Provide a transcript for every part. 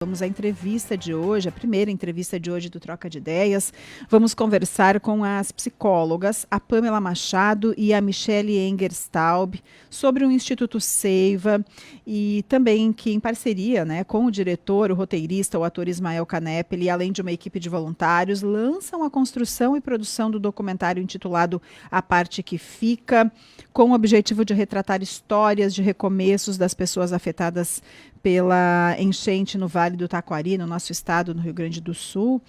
Vamos à entrevista de hoje, a primeira entrevista de hoje do Troca de Ideias. Vamos conversar com as psicólogas, a Pamela Machado e a Michele Engerstaub, sobre o Instituto Seiva e também que em parceria, com o diretor, o roteirista, o ator Ismael Canepeli, além de uma equipe de voluntários, lançam a construção e produção do documentário intitulado A Parte que Fica, com o objetivo de retratar histórias de recomeços das pessoas afetadas pela enchente no Vale do Taquari, no nosso estado, no Rio Grande do Sul.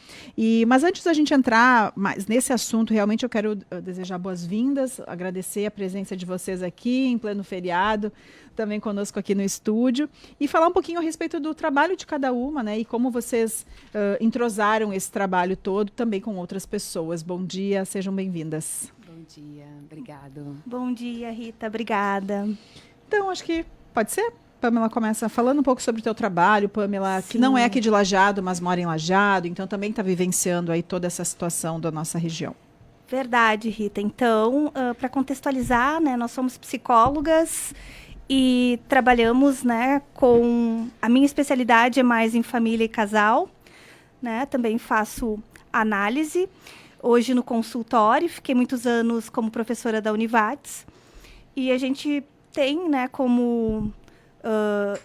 Mas antes da gente entrar mais nesse assunto, realmente eu quero desejar boas-vindas, agradecer a presença de vocês aqui em pleno feriado, também conosco aqui no estúdio, e falar um pouquinho a respeito do trabalho de cada uma, e como vocês entrosaram esse trabalho todo também com outras pessoas. Bom dia, sejam bem-vindas. Bom dia, obrigado. Bom dia, Rita, obrigada. Então, acho que pode ser? Pamela, começa falando um pouco sobre o teu trabalho, Pamela, Sim. Que não é aqui de Lajeado, mas mora em Lajeado, então também está vivenciando aí toda essa situação da nossa região. Verdade, Rita. Então, para contextualizar, nós somos psicólogas e trabalhamos, com... A minha especialidade é mais em família e casal, Também faço análise. Hoje no consultório, fiquei muitos anos como professora da Univates. E a gente tem, como...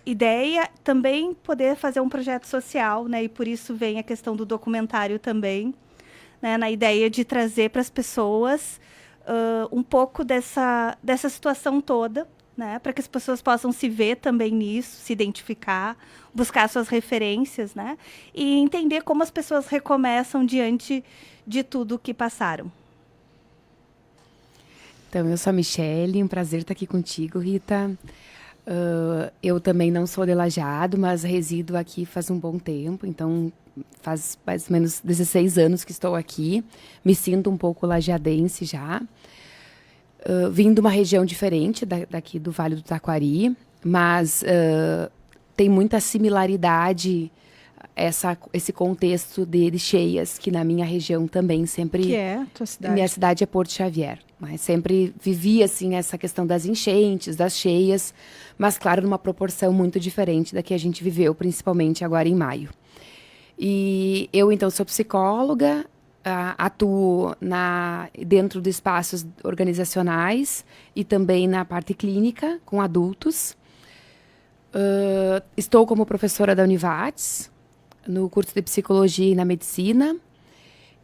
ideia também poder fazer um projeto social, e por isso vem a questão do documentário também, na ideia de trazer para as pessoas um pouco dessa situação toda, para que as pessoas possam se ver também nisso, se identificar, buscar suas referências, e entender como as pessoas recomeçam diante de tudo que passaram. Então, eu sou a Michele, um prazer estar aqui contigo, Rita. Eu também não sou de Lajeado, mas resido aqui faz um bom tempo, então faz mais ou menos 16 anos que estou aqui. Me sinto um pouco lajeadense já. Vim de uma região diferente daqui do Vale do Taquari, mas tem muita similaridade esse contexto de cheias, que na minha região também sempre... Que é a tua cidade? Minha cidade é Porto Xavier. Mas sempre vivi, assim, essa questão das enchentes, das cheias, mas, claro, numa proporção muito diferente da que a gente viveu, principalmente agora em maio. E eu, então, sou psicóloga, atuo dentro de espaços organizacionais e também na parte clínica, com adultos. Estou como professora da Univates, no curso de Psicologia e na Medicina.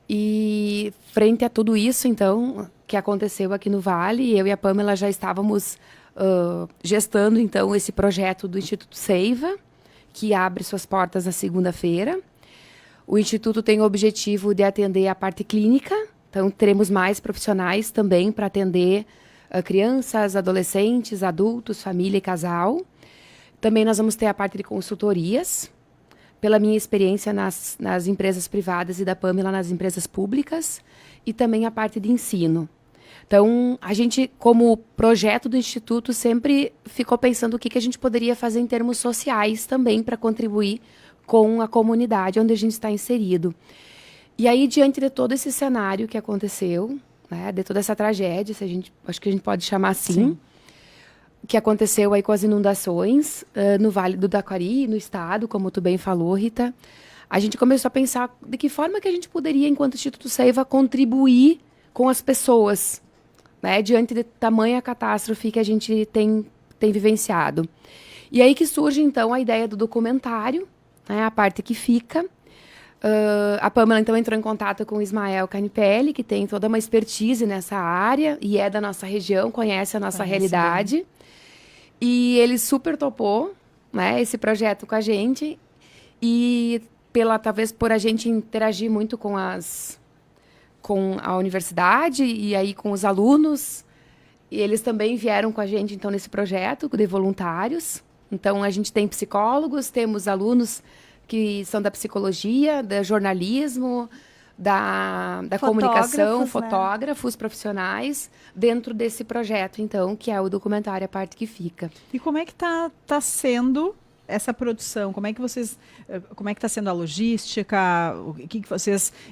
E, frente a tudo isso, então, que aconteceu aqui no Vale, eu e a Pamela já estávamos gestando, então, esse projeto do Instituto Seiva, que abre suas portas na segunda-feira. O Instituto tem o objetivo de atender a parte clínica, então teremos mais profissionais também para atender crianças, adolescentes, adultos, família e casal. Também nós vamos ter a parte de consultorias, pela minha experiência nas empresas privadas e da Pamela nas empresas públicas, e também a parte de ensino. Então, a gente, como projeto do Instituto, sempre ficou pensando o que a gente poderia fazer em termos sociais também para contribuir com a comunidade onde a gente está inserido. E aí, diante de todo esse cenário que aconteceu, de toda essa tragédia, acho que a gente pode chamar assim, sim, que aconteceu aí com as inundações no Vale do Taquari, no estado, como tu bem falou, Rita, a gente começou a pensar de que forma que a gente poderia, enquanto Instituto Seiva, contribuir com as pessoas, diante de tamanha catástrofe que a gente tem vivenciado. E aí que surge, então, a ideia do documentário, A Parte que Fica. A Pamela, então, entrou em contato com o Ismael Canepeli, que tem toda uma expertise nessa área e é da nossa região, conhece a nossa realidade. Bem. E ele super topou, esse projeto com a gente. E talvez por a gente interagir muito com a universidade e aí com os alunos. E eles também vieram com a gente, então, nesse projeto de voluntários. Então, a gente tem psicólogos, temos alunos que são da psicologia, do jornalismo, da comunicação, fotógrafos profissionais, dentro desse projeto, então, que é o documentário A Parte que Fica. E como é que tá sendo essa produção? Como é que está sendo a logística?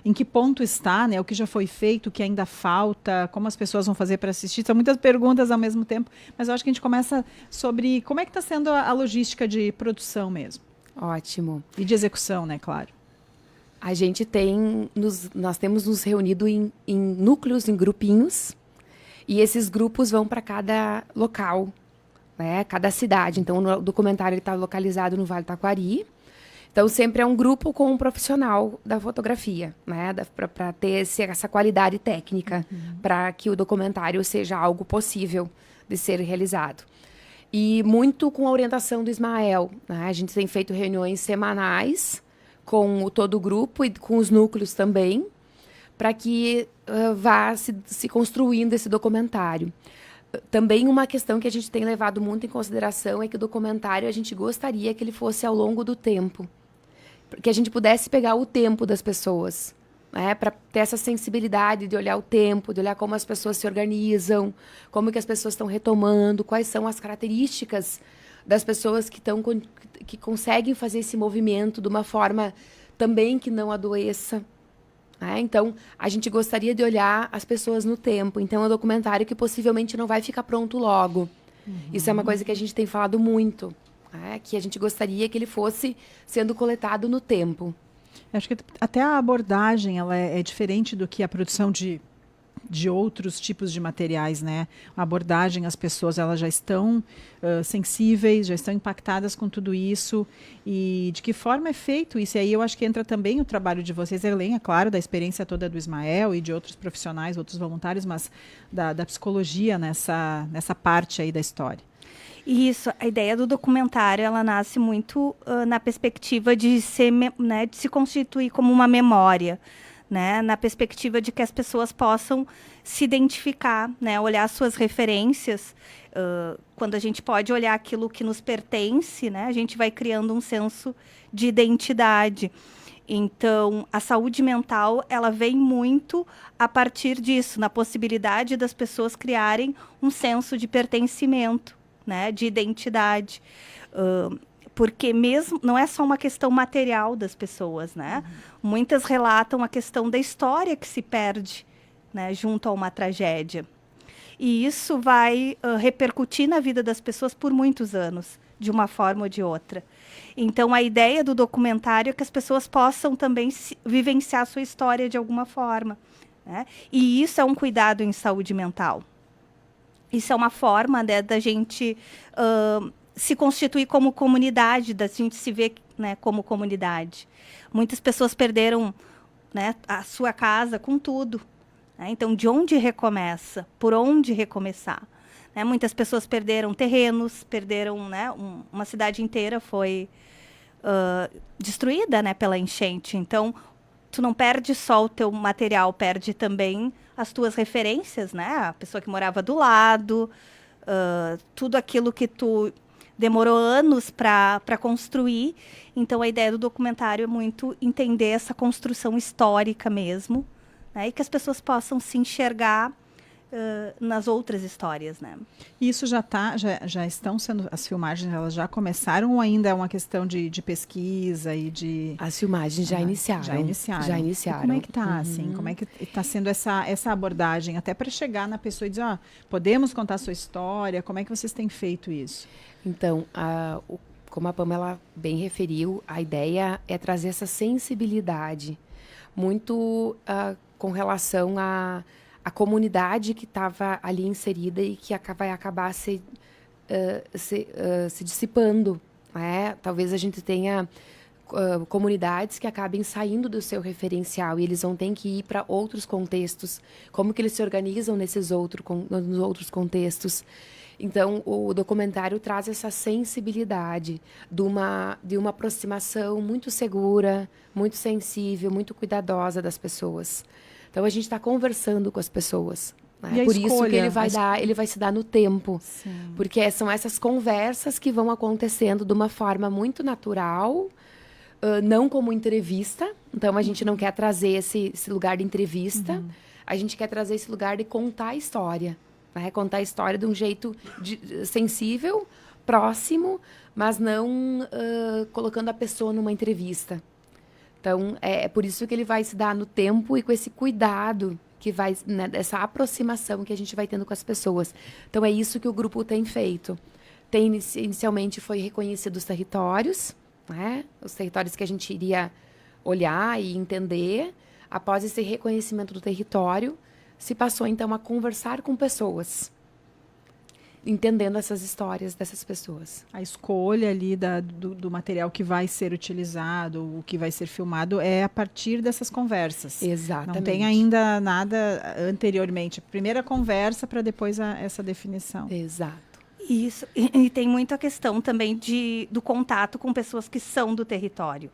Em que ponto está, O que já foi feito, o que ainda falta? Como as pessoas vão fazer para assistir? São muitas perguntas ao mesmo tempo, mas eu acho que a gente começa sobre como é que está sendo a logística de produção mesmo. Ótimo. E de execução, né, claro. A gente nós temos nos reunido em núcleos, em grupinhos, e esses grupos vão para cada local, né, cada cidade. Então, o documentário está localizado no Vale do Taquari. Então, sempre é um grupo com um profissional da fotografia, né, para ter essa qualidade técnica, para que o documentário seja algo possível de ser realizado. E muito com a orientação do Ismael, né? A gente tem feito reuniões semanais com todo o grupo e com os núcleos também, para que vá se construindo esse documentário. Também uma questão que a gente tem levado muito em consideração é que o documentário a gente gostaria que ele fosse ao longo do tempo, que a gente pudesse pegar o tempo das pessoas, né, para ter essa sensibilidade de olhar o tempo, de olhar como as pessoas se organizam, como que as pessoas estão retomando, quais são as características das pessoas que conseguem fazer esse movimento de uma forma também que não adoeça. Né? Então, a gente gostaria de olhar as pessoas no tempo. Então, é um documentário que possivelmente não vai ficar pronto logo. Isso é uma coisa que a gente tem falado muito, né? Que a gente gostaria que ele fosse sendo coletado no tempo. Acho que até a abordagem ela é diferente do que a produção de outros tipos de materiais, né? A abordagem, as pessoas elas já estão sensíveis, já estão impactadas com tudo isso. E de que forma é feito isso? E aí eu acho que entra também o trabalho de vocês, além, é claro, da experiência toda do Ismael e de outros profissionais, outros voluntários, mas da psicologia nessa parte aí da história. Isso, a ideia do documentário, ela nasce muito na perspectiva de se constituir como uma memória, né? Na perspectiva de que as pessoas possam se identificar, né? Olhar suas referências. Quando a gente pode olhar aquilo que nos pertence, né? A gente vai criando um senso de identidade. Então, a saúde mental, ela vem muito a partir disso, na possibilidade das pessoas criarem um senso de pertencimento, né, de identidade, porque mesmo não é só uma questão material das pessoas, né? Muitas relatam a questão da história que se perde, né, junto a uma tragédia. E isso vai repercutir na vida das pessoas por muitos anos, de uma forma ou de outra. Então, a ideia do documentário é que as pessoas possam também vivenciar a sua história de alguma forma, né? E isso é um cuidado em saúde mental. Isso é uma forma, né, da gente se constituir como comunidade, da gente se ver, né, como comunidade. Muitas pessoas perderam, né, a sua casa com tudo. Né? Então, de onde recomeça? Por onde recomeçar? Né? Muitas pessoas perderam terrenos, perderam, né, uma cidade inteira foi destruída, né, pela enchente. Então, tu não perde só o teu material, perde também as tuas referências, né? A pessoa que morava do lado, tudo aquilo que tu demorou anos para construir. Então, a ideia do documentário é muito entender essa construção histórica mesmo, né? E que as pessoas possam se enxergar nas outras histórias, né? E isso já estão sendo, as filmagens, elas já começaram ou ainda é uma questão de pesquisa e de... As filmagens já iniciaram. Já iniciaram. Já iniciaram. E como é que está, assim? Como é que está sendo essa abordagem, até para chegar na pessoa e dizer, podemos contar a sua história? Como é que vocês têm feito isso? Então, como a Pamela bem referiu, a ideia é trazer essa sensibilidade, muito com relação à comunidade que estava ali inserida e que vai acabar se dissipando. Né? Talvez a gente tenha comunidades que acabem saindo do seu referencial e eles vão ter que ir para outros contextos. Como que eles se organizam nos outros contextos? Então, o documentário traz essa sensibilidade de uma aproximação muito segura, muito sensível, muito cuidadosa das pessoas. Então, a gente está conversando com as pessoas. Né? Por isso que ele vai se dar no tempo. Sim. Porque são essas conversas que vão acontecendo de uma forma muito natural, não como entrevista. Então, a gente não quer trazer esse lugar de entrevista. A gente quer trazer esse lugar de contar a história. Né? Contar a história de um jeito sensível, próximo, mas não colocando a pessoa numa entrevista. Então, é por isso que ele vai se dar no tempo e com esse cuidado que vai, né, dessa aproximação que a gente vai tendo com as pessoas. Então, é isso que o grupo tem feito. Inicialmente foi reconhecido os territórios, né? Os territórios que a gente iria olhar e entender. Após esse reconhecimento do território, se passou, então, a conversar com pessoas, entendendo essas histórias dessas pessoas. A escolha ali do material que vai ser utilizado, o que vai ser filmado, é a partir dessas conversas. Exatamente. Não tem ainda nada anteriormente. Primeira conversa para depois essa definição. Exato. Isso. E tem muito a questão também do contato com pessoas que são do território.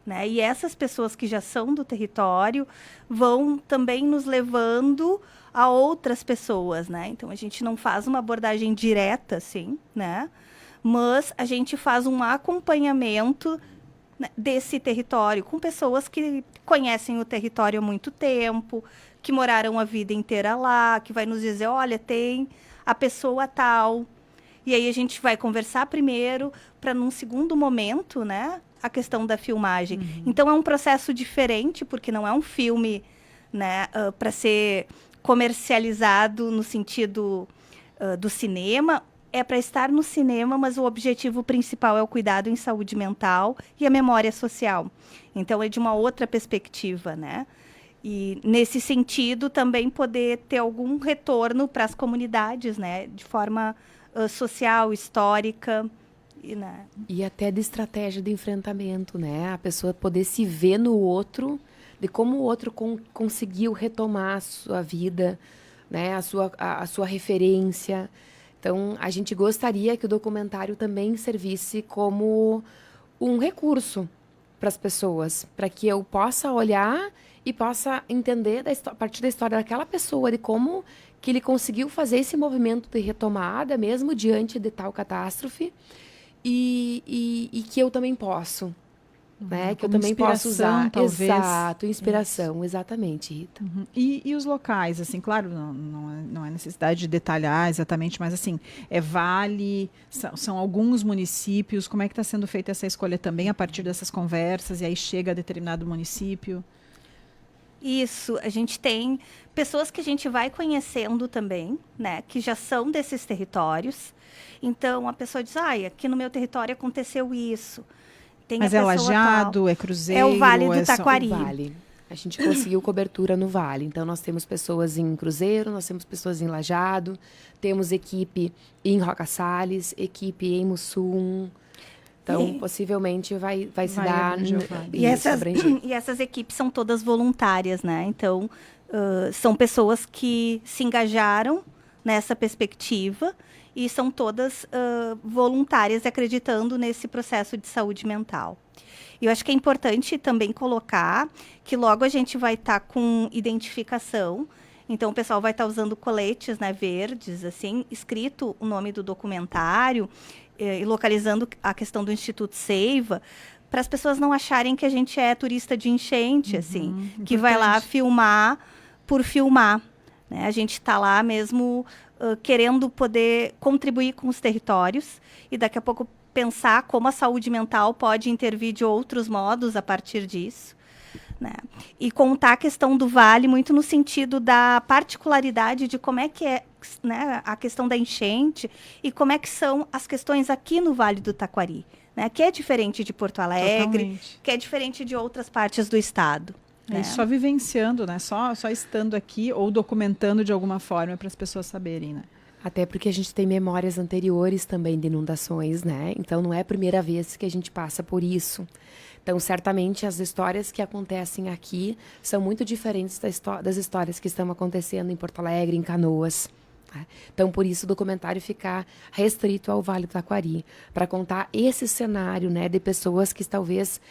Né? E essas pessoas que já são do território vão também nos levando a outras pessoas, né? Então, a gente não faz uma abordagem direta, assim, né? Mas a gente faz um acompanhamento, né, desse território com pessoas que conhecem o território há muito tempo, que moraram a vida inteira lá, que vai nos dizer, olha, tem a pessoa tal. E aí a gente vai conversar primeiro, para num segundo momento, né, a questão da filmagem. Uhum. Então, é um processo diferente, porque não é um filme, né, para ser comercializado no sentido do cinema. É para estar no cinema, mas o objetivo principal é o cuidado em saúde mental e a memória social. Então, é de uma outra perspectiva, né? E, nesse sentido, também poder ter algum retorno para as comunidades, né? De forma social, histórica. Né? E até de estratégia de enfrentamento, né? A pessoa poder se ver no outro, de como o outro conseguiu retomar a sua vida, né? A sua referência. Então, a gente gostaria que o documentário também servisse como um recurso para as pessoas, para que eu possa olhar e possa entender a partir da história daquela pessoa, de como que ele conseguiu fazer esse movimento de retomada, mesmo diante de tal catástrofe, e que eu também posso, né? Que eu também posso usar. Talvez. Exato, inspiração, isso. Exatamente, Rita. Uhum. E os locais, assim, claro, não é necessidade de detalhar exatamente, mas assim, vale, são alguns municípios, como é que está sendo feita essa escolha também a partir dessas conversas, e aí chega a determinado município? Isso, a gente tem pessoas que a gente vai conhecendo também, né, que já são desses territórios. Então, a pessoa diz, aqui no meu território aconteceu isso. Tem Mas é Lajeado, é Cruzeiro? É o Vale do Taquari. O Vale. A gente conseguiu cobertura no Vale. Então, nós temos pessoas em Cruzeiro, nós temos pessoas em Lajeado, temos equipe em Roca Salles, equipe em Mussum. Então, possivelmente vai se dar... E essas equipes são todas voluntárias, né? Então, são pessoas que se engajaram nessa perspectiva e são todas voluntárias, acreditando nesse processo de saúde mental. E eu acho que é importante também colocar que logo a gente vai estar com identificação. Então, o pessoal vai estar usando coletes, né, verdes, assim, escrito o nome do documentário, e localizando a questão do Instituto Seiva, para as pessoas não acharem que a gente é turista de enchente, assim, importante. Que vai lá filmar por filmar. Né? A gente está lá mesmo querendo poder contribuir com os territórios e daqui a pouco pensar como a saúde mental pode intervir de outros modos a partir disso. Né? E contar a questão do Vale muito no sentido da particularidade de como é que é, né, a questão da enchente e como é que são as questões aqui no Vale do Taquari, né? Que é diferente de Porto Alegre, totalmente. Que é diferente de outras partes do estado. Né? Só vivenciando, né? Só estando aqui ou documentando de alguma forma para as pessoas saberem, né? Até porque a gente tem memórias anteriores também de inundações, né? Então, não é a primeira vez que a gente passa por isso. Então, certamente, as histórias que acontecem aqui são muito diferentes das histórias que estão acontecendo em Porto Alegre, em Canoas. Né? Então, por isso, o documentário fica restrito ao Vale do Taquari, para contar esse cenário, né, de pessoas que talvez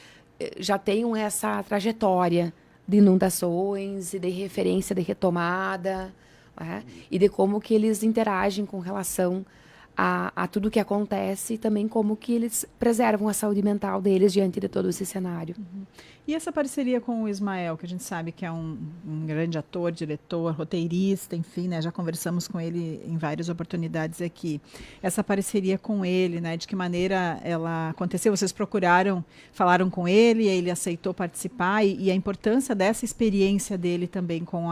já tenham essa trajetória de inundações e de referência de retomada, né? E de como que eles interagem com relação a tudo que acontece e também como que eles preservam a saúde mental deles diante de todo esse cenário. Uhum. E essa parceria com o Ismael, que a gente sabe que é um grande ator, diretor, roteirista, enfim, né? Já conversamos com ele em várias oportunidades aqui. Essa parceria com ele, né? De que maneira ela aconteceu? Vocês procuraram, falaram com ele, ele aceitou participar e a importância dessa experiência dele também com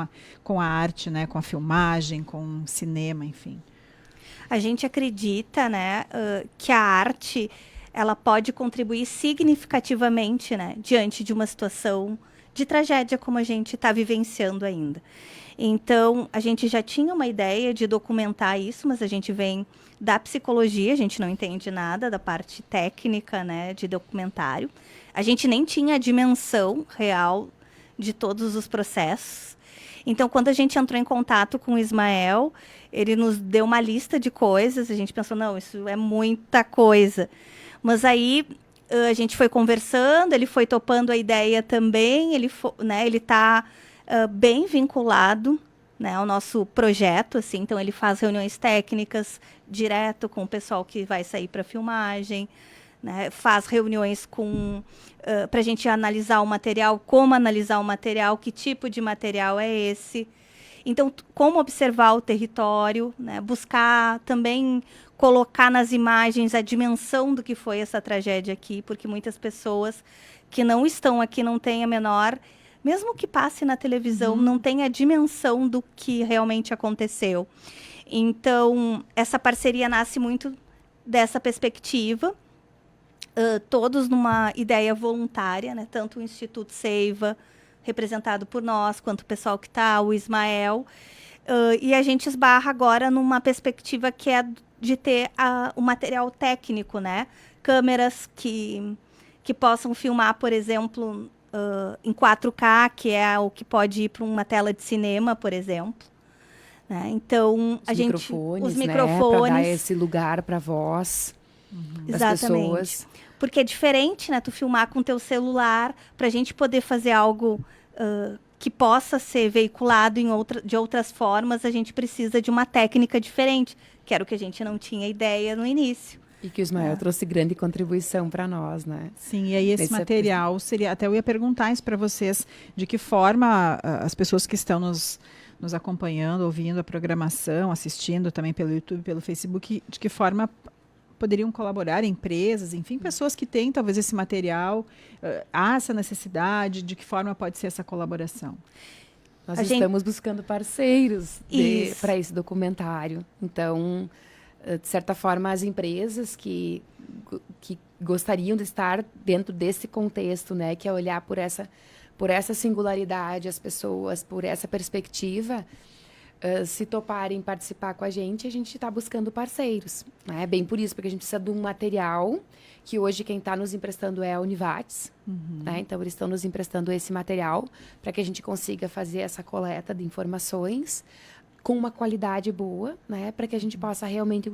a arte, né? Com a filmagem, com o cinema, enfim. A gente acredita, né, que a arte ela pode contribuir significativamente, né, diante de uma situação de tragédia como a gente está vivenciando ainda. Então, a gente já tinha uma ideia de documentar isso, mas a gente vem da psicologia, a gente não entende nada da parte técnica, né, de documentário. A gente nem tinha a dimensão real de todos os processos. Então, quando a gente entrou em contato com o Ismael, ele nos deu uma lista de coisas, a gente pensou, não, isso é muita coisa. Mas aí a gente foi conversando, ele foi topando a ideia também, ele está bem vinculado, né, ao nosso projeto, assim, então ele faz reuniões técnicas direto com o pessoal que vai sair para filmagem, né, faz reuniões para a gente analisar o material, como analisar o material, que tipo de material é esse. Então, como observar o território, né, buscar também colocar nas imagens a dimensão do que foi essa tragédia aqui, porque muitas pessoas que não estão aqui não têm a menor, mesmo que passe na televisão, não tem a dimensão do que realmente aconteceu. Então, essa parceria nasce muito dessa perspectiva, todos numa ideia voluntária, né? Tanto o Instituto Seiva, representado por nós, quanto o pessoal que está, o Ismael, e a gente esbarra agora numa perspectiva que é de ter o material técnico, né? Câmeras que possam filmar, por exemplo, em 4K, que é o que pode ir para uma tela de cinema, por exemplo. Né? Então, os microfones, para dar esse lugar para a voz das pessoas. Porque é diferente, né? Tu filmar com o teu celular, para a gente poder fazer algo que possa ser veiculado de outras formas, a gente precisa de uma técnica diferente, que era o que a gente não tinha ideia no início. E que o Ismael trouxe grande contribuição para nós, né? Sim, e aí esse material seria... Até eu ia perguntar isso para vocês, de que forma as pessoas que estão nos acompanhando, ouvindo a programação, assistindo também pelo YouTube, pelo Facebook, de que forma poderiam colaborar, empresas, enfim, pessoas que têm talvez esse material, há essa necessidade, de que forma pode ser essa colaboração? Nós estamos buscando parceiros para esse documentário. Então, de certa forma, as empresas que gostariam de estar dentro desse contexto, né, que é olhar por essa singularidade, as pessoas, por essa perspectiva, se toparem participar com a gente está buscando parceiros. Né? Bem por isso, porque a gente precisa de um material que hoje quem está nos emprestando é a Univates. Né? Então, eles estão nos emprestando esse material para que a gente consiga fazer essa coleta de informações com uma qualidade boa, né? Para que a gente possa realmente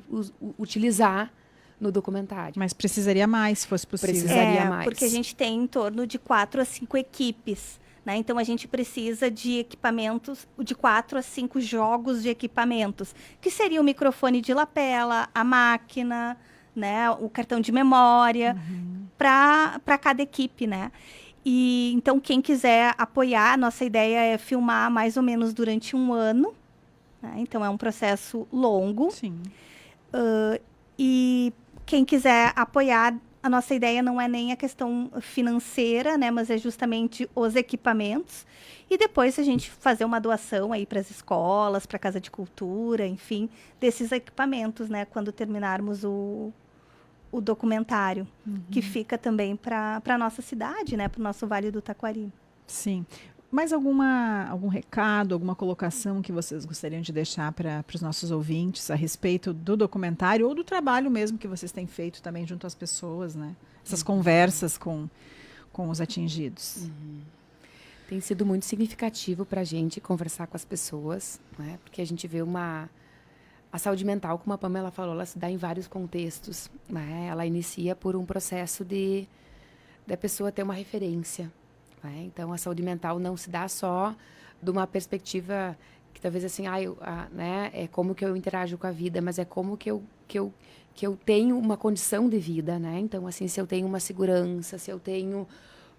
utilizar no documentário. Mas precisaria mais, se fosse possível. Precisaria mais. Porque a gente tem em torno de 4 a 5 equipes. Né? Então, a gente precisa de equipamentos, de 4 a 5 jogos de equipamentos, que seria o microfone de lapela, a máquina, né? O cartão de memória, para cada equipe, né? E, então, quem quiser apoiar, nossa ideia é filmar mais ou menos durante 1 ano. Né? Então, é um processo longo. Sim. E quem quiser apoiar, a nossa ideia não é nem a questão financeira, né, mas é justamente os equipamentos. E depois a gente fazer uma doação aí para as escolas, para a Casa de Cultura, enfim, desses equipamentos, né, quando terminarmos o documentário, que fica também para a nossa cidade, né, para o nosso Vale do Taquari. Sim. Mais algum recado, alguma colocação que vocês gostariam de deixar para os nossos ouvintes a respeito do documentário ou do trabalho mesmo que vocês têm feito também junto às pessoas, né? Essas conversas com os atingidos. Tem sido muito significativo para a gente conversar com as pessoas, né? Porque a gente vê a saúde mental, como a Pamela falou, ela se dá em vários contextos, né? Ela inicia por um processo da pessoa ter uma referência. Então, a saúde mental não se dá só de uma perspectiva que talvez assim, né, é como que eu interajo com a vida, mas é como que eu tenho uma condição de vida, né? Então, assim, se eu tenho uma segurança, se eu tenho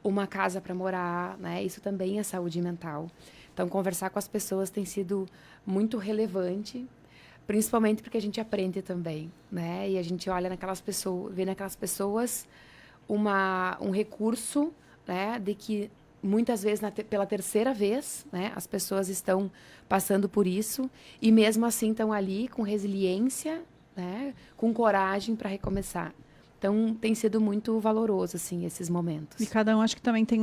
uma casa para morar, né? Isso também é saúde mental. Então, conversar com as pessoas tem sido muito relevante, principalmente porque a gente aprende também, né? E a gente olha naquelas pessoas, vê naquelas pessoas um recurso, né, de que muitas vezes pela terceira vez, né, as pessoas estão passando por isso e mesmo assim estão ali com resiliência, né, com coragem para recomeçar. Então, tem sido muito valoroso, assim, esses momentos. E cada um acho que também tem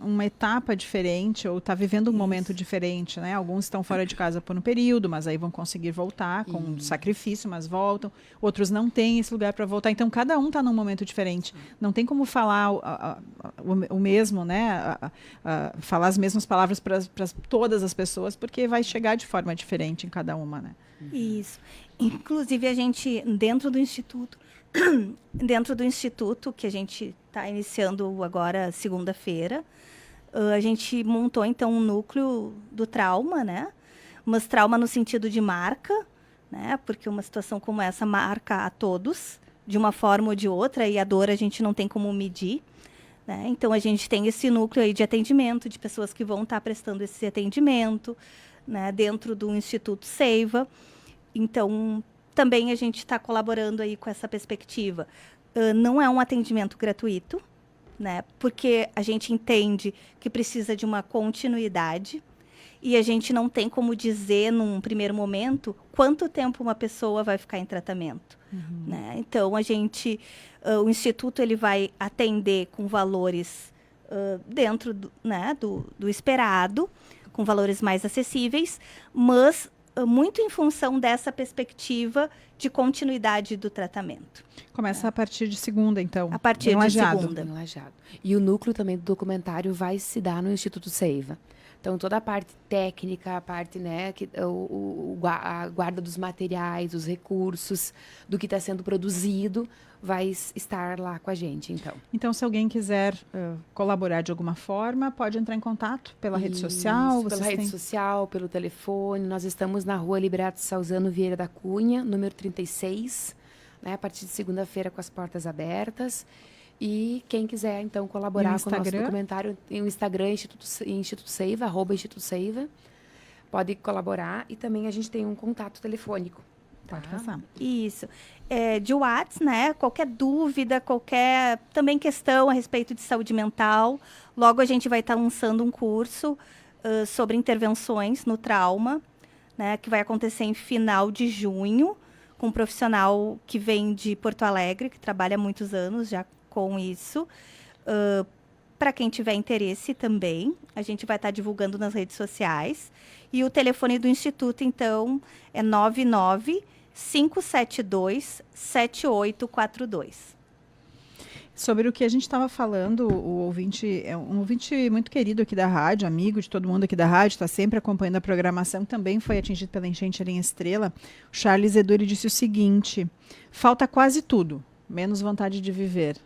uma etapa diferente, ou está vivendo um momento diferente, né? Alguns estão fora de casa por um período, mas aí vão conseguir voltar com sacrifício, mas voltam. Outros não têm esse lugar para voltar. Então, cada um está num momento diferente. Não tem como falar o mesmo, né? Falar as mesmas palavras para todas as pessoas, porque vai chegar de forma diferente em cada uma, né? Isso. Inclusive, a gente, dentro do Instituto, que a gente está iniciando agora, segunda-feira, a gente montou, então, um núcleo do trauma, né? Mas trauma no sentido de marca, né? Porque uma situação como essa marca a todos, de uma forma ou de outra, e a dor a gente não tem como medir, né? Então, a gente tem esse núcleo aí de atendimento, de pessoas que vão estar prestando esse atendimento, né? Dentro do Instituto Seiva. Então, também a gente está colaborando aí com essa perspectiva. Não é um atendimento gratuito, né? Porque a gente entende que precisa de uma continuidade e a gente não tem como dizer, num primeiro momento, quanto tempo uma pessoa vai ficar em tratamento. Né? Então, o Instituto ele vai atender com valores dentro do esperado, com valores mais acessíveis, mas muito em função dessa perspectiva de continuidade do tratamento. Começa a partir de segunda, então. A partir de segunda. Em Lajeado. E o núcleo também do documentário vai se dar no Instituto Seiva. Então, toda a parte técnica, a parte, né, a guarda dos materiais, os recursos, do que está sendo produzido, vai estar lá com a gente, então. Então, se alguém quiser colaborar de alguma forma, pode entrar em contato pela rede social? Pela rede social, pelo telefone. Nós estamos na rua Liberato Salzano Vieira da Cunha, número 36, né, a partir de segunda-feira com as portas abertas. E quem quiser, então, colaborar com o nosso documentário, tem o Instagram, Instituto Seiva, @InstitutoSeiva, pode colaborar. E também a gente tem um contato telefônico. Pode passar. Isso. De WhatsApp, né? Qualquer dúvida, qualquer também questão a respeito de saúde mental. Logo a gente vai estar lançando um curso sobre intervenções no trauma, né? Que vai acontecer em final de junho, com um profissional que vem de Porto Alegre, que trabalha há muitos anos já com isso. Para quem tiver interesse também, a gente vai estar divulgando nas redes sociais. E o telefone do Instituto, então, é 99-572-7842. Sobre o que a gente estava falando, o ouvinte é um ouvinte muito querido aqui da rádio, amigo de todo mundo aqui da rádio, está sempre acompanhando a programação, também foi atingido pela enchente ali em Estrela. O Charles Eduri disse o seguinte: falta quase tudo, menos vontade de viver.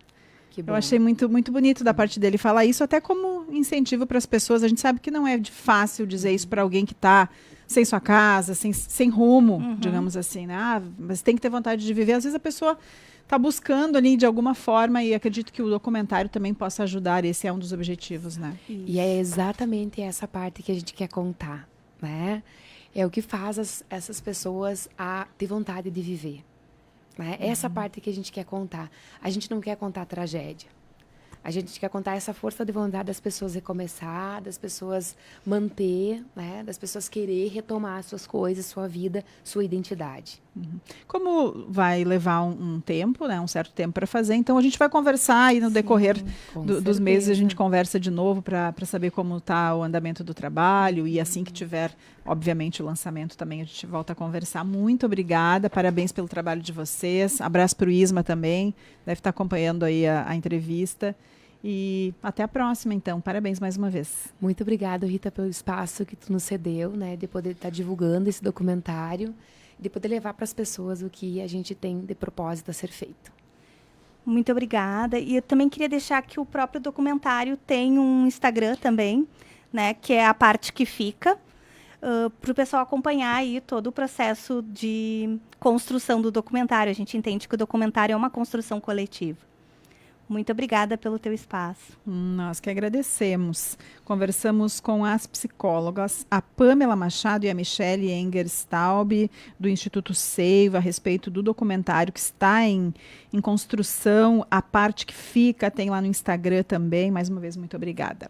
Eu achei muito, muito bonito da parte dele falar isso, até como incentivo para as pessoas. A gente sabe que não é fácil dizer isso para alguém que está sem sua casa, sem rumo, digamos assim, né? Mas tem que ter vontade de viver. Às vezes a pessoa está buscando ali de alguma forma, e acredito que o documentário também possa ajudar. Esse é um dos objetivos, né? E é exatamente essa parte que a gente quer contar, né? É o que faz essas pessoas ter vontade de viver. Né? Essa parte que a gente quer contar. A gente não quer contar a tragédia. A gente quer contar essa força de vontade das pessoas recomeçar, das pessoas manter, né? Das pessoas querer retomar suas coisas, sua vida, sua identidade. Como vai levar um tempo, né? Um certo tempo para fazer, então a gente vai conversar aí no decorrer dos meses, a gente conversa de novo para saber como está o andamento do trabalho, e assim que tiver, obviamente, o lançamento também a gente volta a conversar. Muito obrigada, parabéns pelo trabalho de vocês, abraço para o Isma também, deve estar acompanhando aí a entrevista. E até a próxima, então. Parabéns mais uma vez. Muito obrigada, Rita, pelo espaço que tu nos cedeu, né? De poder estar divulgando esse documentário, de poder levar para as pessoas o que a gente tem de propósito a ser feito. Muito obrigada. E eu também queria deixar que o próprio documentário tem um Instagram também, né? Que é a parte que fica, para o pessoal acompanhar aí todo o processo de construção do documentário. A gente entende que o documentário é uma construção coletiva. Muito obrigada pelo teu espaço. Nós que agradecemos. Conversamos com as psicólogas, a Pamela Machado e a Michelle Engerstaub, do Instituto Seiva, a respeito do documentário que está em construção. A parte que fica tem lá no Instagram também. Mais uma vez, muito obrigada.